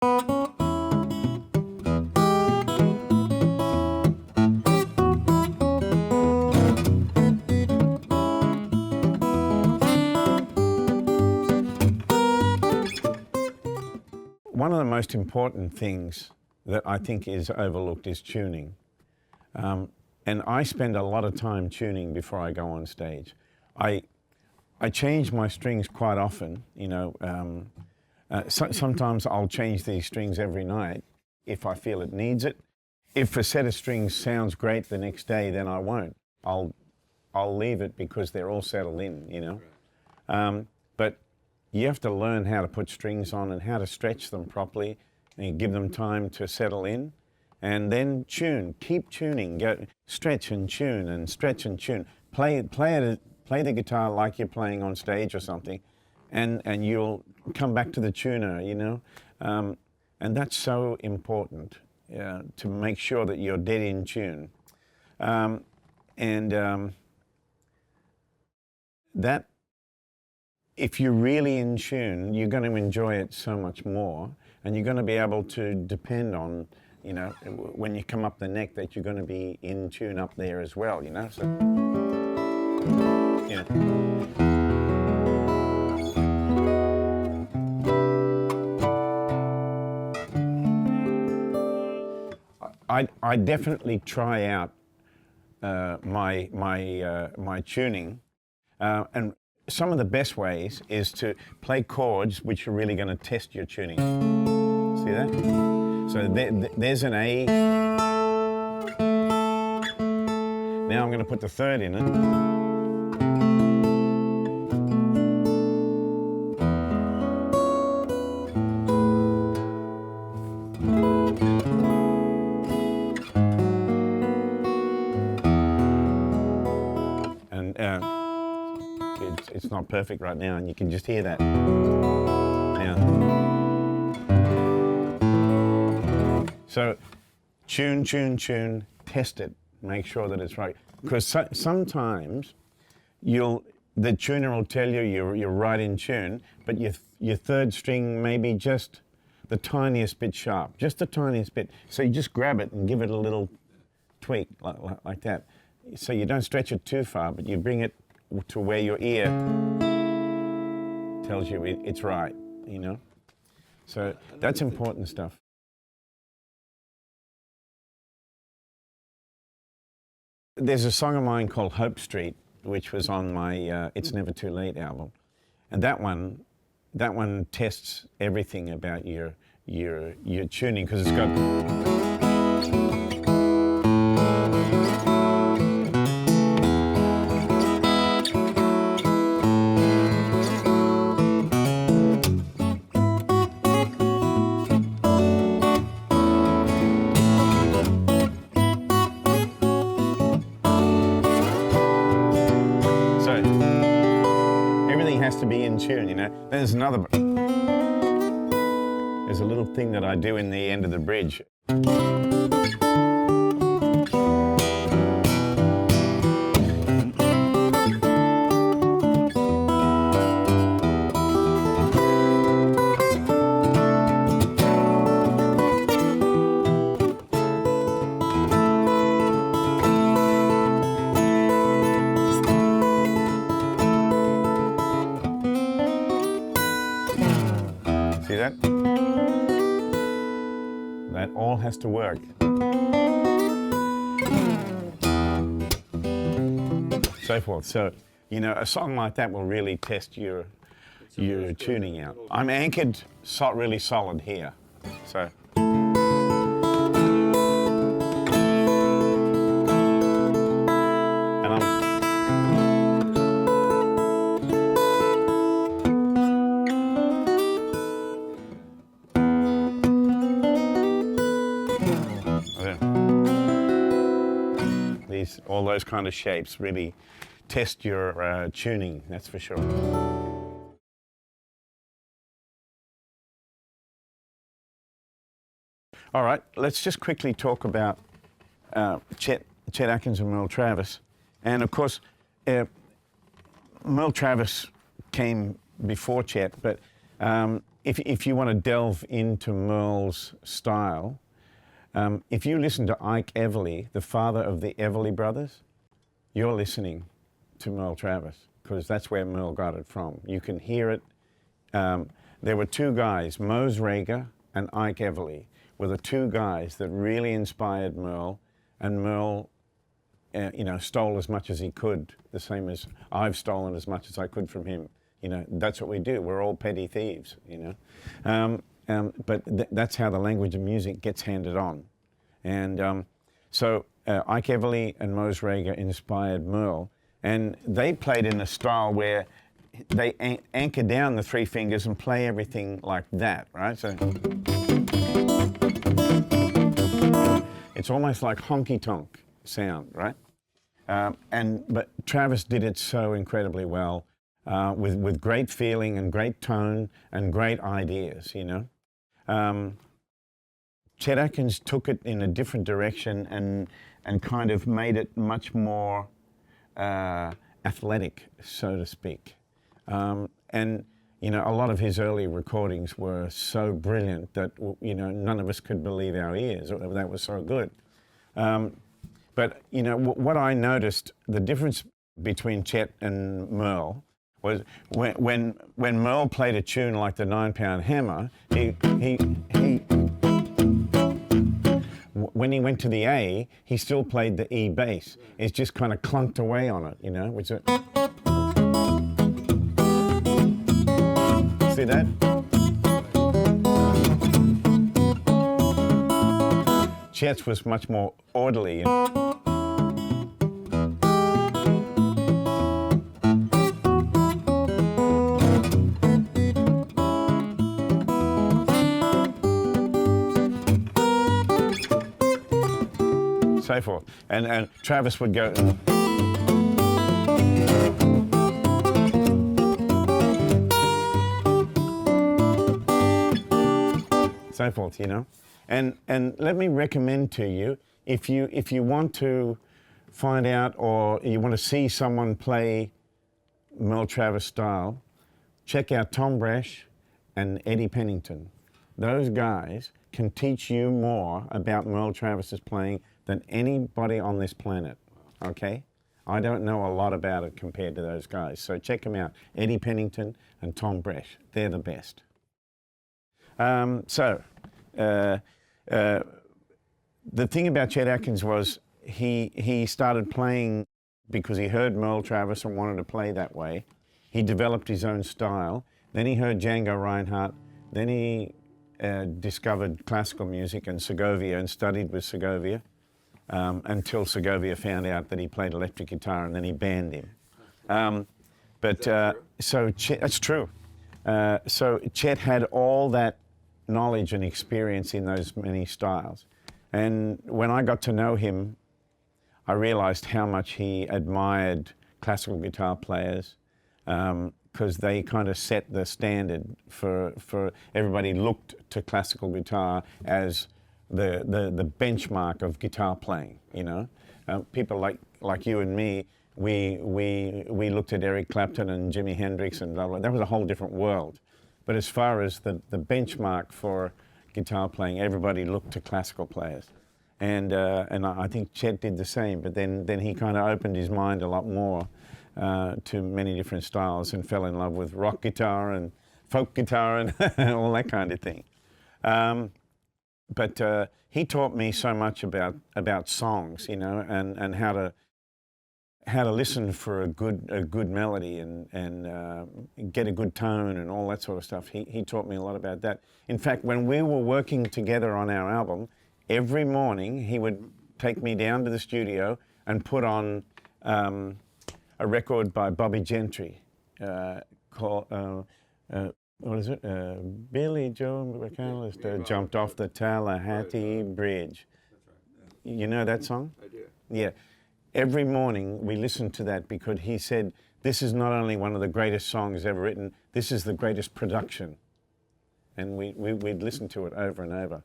One of the most important things that I think is overlooked is tuning. And I spend a lot of time tuning before I go on stage. I change my strings quite often, you know. Sometimes I'll change these strings every night if I feel it needs it. If a set of strings sounds great the next day, then I won't. I'll leave it because they're all settled in, you know. But you have to learn how to put strings on and how to stretch them properly and give them time to settle in. And then tune, keep tuning, go stretch and tune and stretch and tune. Play the guitar like you're playing on stage or something, and you'll come back to the tuner, you know. And that's so important to make sure that you're dead in tune. That, if you're really in tune, you're going to enjoy it so much more, and you're going to be able to depend on, you know, when you come up the neck, that you're going to be in tune up there as well, you know. So, yeah. I definitely try out my tuning, and some of the best ways is to play chords which are really going to test your tuning. See that? So there's an A. Now I'm going to put the third in it. It's not perfect right now, and you can just hear that. Now. So tune, tune, tune, test it, make sure that it's right. Because sometimes the tuner will tell you you're right in tune, but your third string may be just the tiniest bit sharp, just the tiniest bit. So you just grab it and give it a little tweak like that. So you don't stretch it too far, but you bring it to where your ear tells you it's right, you know? So that's important stuff. There's a song of mine called Hope Street, which was on my It's Never Too Late album. And that one tests everything about your tuning, because it's got... to be in tune, you know. There's a little thing that I do in the end of the bridge. See that? That all has to work. So forth. So, you know, a song like that will really test your tuning out. I'm anchored really solid here. So. All those kind of shapes really test your tuning, that's for sure. All right, let's just quickly talk about Chet Atkins and Merle Travis. And of course, Merle Travis came before Chet, but if you want to delve into Merle's style, if you listen to Ike Everly, the father of the Everly Brothers, you're listening to Merle Travis, because that's where Merle got it from. You can hear it. There were two guys, Mose Rager and Ike Everly, were the two guys that really inspired Merle, and Merle, stole as much as he could, the same as I've stolen as much as I could from him. That's what we do. We're all petty thieves, but that's how the language of music gets handed on. And so Ike Everly and Mose Rager inspired Merle, and they played in a style where they anchor down the three fingers and play everything like that, right? So it's almost like honky-tonk sound, right? But Travis did it so incredibly well, with great feeling and great tone and great ideas, Chet Atkins took it in a different direction and kind of made it much more athletic, so to speak. A lot of his early recordings were so brilliant that, none of us could believe our ears. That was so good. But what I noticed, the difference between Chet and Merle was when Merle played a tune like the 9-Pound Hammer, when he went to the A, he still played the E bass. It just kind of clunked away on it, which see that? Chet's was much more orderly. So forth. And Travis would go. So forth, And let me recommend to you, if you want to find out or you want to see someone play Merle Travis style, check out Tom Bresh and Eddie Pennington. Those guys can teach you more about Merle Travis's playing than anybody on this planet, okay? I don't know a lot about it compared to those guys, so check them out. Eddie Pennington and Tom Bresh, they're the best. The thing about Chet Atkins was he started playing because he heard Merle Travis and wanted to play that way. He developed his own style. Then he heard Django Reinhardt. Then he discovered classical music and Segovia and studied with Segovia until Segovia found out that he played electric guitar, and then he banned him. So Chet, that's true. So Chet had all that knowledge and experience in those many styles. And when I got to know him, I realized how much he admired classical guitar players, because they kind of set the standard for everybody looked to classical guitar as the benchmark of guitar playing, People like you and me, we looked at Eric Clapton and Jimi Hendrix and blah, blah. That was a whole different world. But as far as the benchmark for guitar playing, everybody looked to classical players. And I think Chet did the same, but then he kind of opened his mind a lot more to many different styles and fell in love with rock guitar and folk guitar and all that kind of thing. But he taught me so much about songs, and how to listen for a good melody and get a good tone and all that sort of stuff. He taught me a lot about that. In fact, when we were working together on our album, every morning he would take me down to the studio and put on a record by Bobby Gentry called, what is it? Billy Joe McAllister jumped off the Tallahatchie Bridge. That's right. Yeah. You know that song? I do. Yeah. Every morning we listened to that because he said, this is not only one of the greatest songs ever written, this is the greatest production. And we'd listen to it over and over.